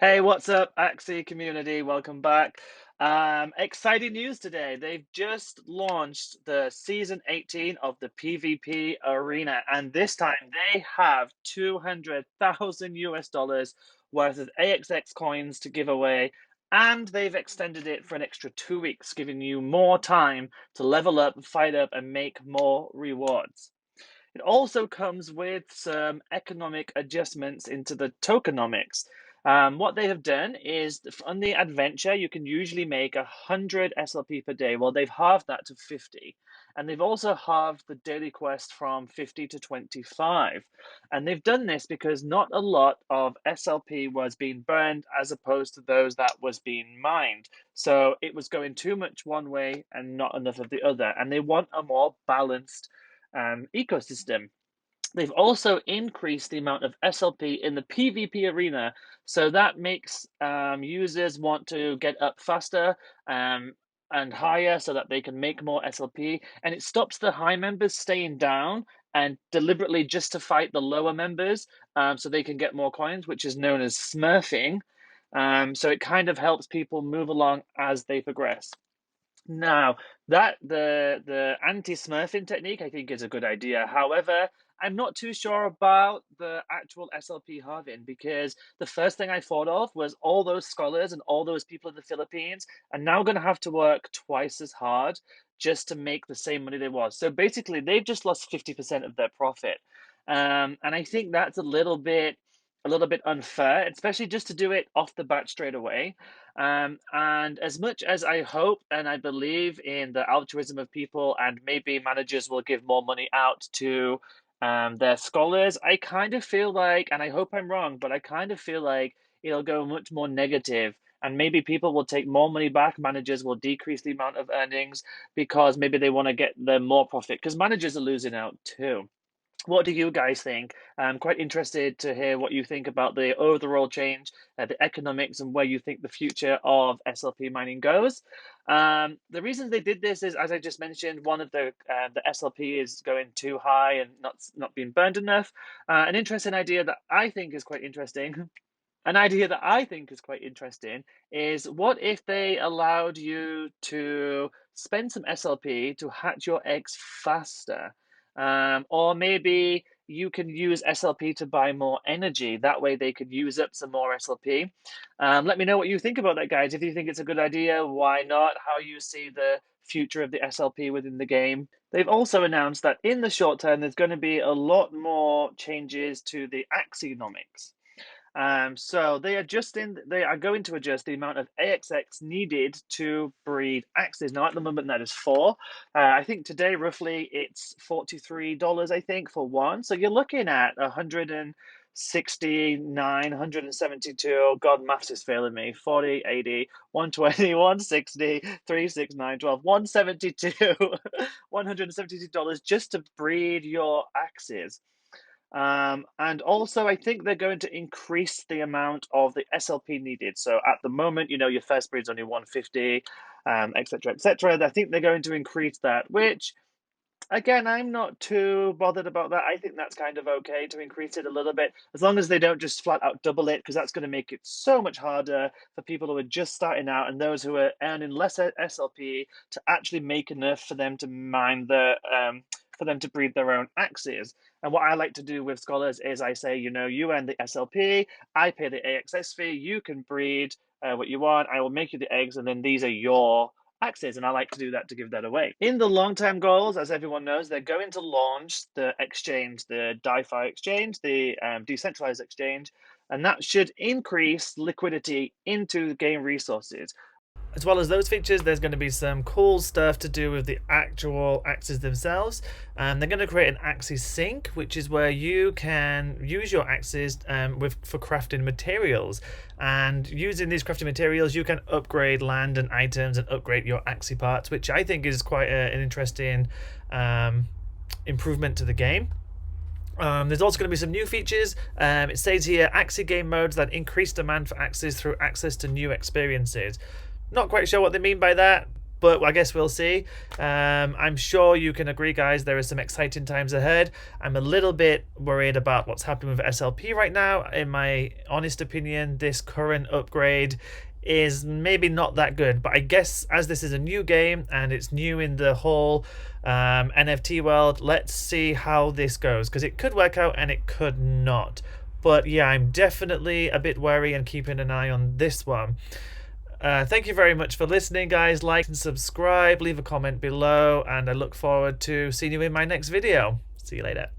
Hey, what's up, Axie community? Welcome back. Exciting news today. They've just launched the season 18 of the PvP arena, and this time they have 200,000 US dollars worth of AXX coins to give away, and they've extended it for an extra 2 weeks, giving you more time to level up, fight up, and make more rewards. It also comes with some economic adjustments into the tokenomics. What they have done is on the adventure, you can usually make 100 SLP per day. Well, they've halved that to 50. And they've also halved the daily quest from 50 to 25. And they've done this because not a lot of SLP was being burned as opposed to those that was being mined. So it was going too much one way and not enough of the other. And they want a more balanced ecosystem. They've also increased the amount of SLP in the PvP arena, so that makes users want to get up faster and higher so that they can make more SLP, and it stops the high members staying down and deliberately just to fight the lower members so they can get more coins, which is known as smurfing. So it kind of helps people move along as they progress. Now, that the anti-smurfing technique I think is a good idea. However, I'm not too sure about the actual SLP halving because the first thing I thought of was all those scholars and all those people in the Philippines are now going to have to work twice as hard just to make the same money they was. So basically, they've just lost 50% of their profit. And I think that's a little bit unfair, especially just to do it off the bat straight away. And as much as I hope and I believe in the altruism of people, and maybe managers will give more money out to their scholars, I kind of feel like, and I hope I'm wrong, but I kind of feel like it'll go much more negative. And maybe people will take more money back. Managers will decrease the amount of earnings because maybe they want to get the more profit because managers are losing out too. What do you guys think? I'm quite interested to hear what you think about the overall change, the economics, and where you think the future of SLP mining goes. The reason they did this is, as I just mentioned, one of the SLP is going too high and not being burned enough. An interesting idea that I think is quite interesting. An idea that I think is quite interesting is what if they allowed you to spend some SLP to hatch your eggs faster? Or maybe you can use SLP to buy more energy. That way they could use up some more SLP. Let me know what you think about that, guys. If you think it's a good idea, why not? How you see the future of the SLP within the game. They've also announced that in the short term, there's going to be a lot more changes to the axionomics. So they are going to adjust the amount of AXX needed to breed Axies. Now, at the moment, that is four. I think today, roughly, it's $43, I think, for one. So you're looking at 169, 172. God, maths is failing me. 40, 80, 120, 160, 369, 12, 172, $172 just to breed your Axies. And also, I think they're going to increase the amount of the SLP needed. So at the moment, your first breed's only 150, etc., etc. I think they're going to increase that, which again, I'm not too bothered about that. I think that's kind of okay to increase it a little bit, as long as they don't just flat out double it, because that's going to make it so much harder for people who are just starting out and those who are earning less SLP to actually make enough for them to mine for them to breed their own axes. And what I like to do with scholars is I say, you earn the SLP, I pay the AXS fee, you can breed what you want, I will make you the eggs, and then these are your Axes, and I like to do that to give that away. In the long-term goals, as everyone knows, they're going to launch the exchange, the DeFi exchange, the decentralized exchange, and that should increase liquidity into game resources. As well as those features, there's going to be some cool stuff to do with the actual Axies themselves. They're going to create an Axie Sync, which is where you can use your Axies for crafting materials. And using these crafting materials, you can upgrade land and items and upgrade your Axie parts, which I think is quite an interesting improvement to the game. There's also going to be some new features. It says here Axie game modes that increase demand for Axies through access to new experiences. Not quite sure what they mean by that. but I guess we'll see. I'm sure you can agree, guys, there are some exciting times ahead. I'm a little bit worried about what's happening with SLP right now. In my honest opinion, this current upgrade is maybe not that good, but I guess as this is a new game and it's new in the whole NFT world, let's see how this goes, because it could work out and it could not. But yeah, I'm definitely a bit wary and keeping an eye on this one. Thank you very much for listening, guys. Like and subscribe, leave a comment below, and I look forward to seeing you in my next video. See you later.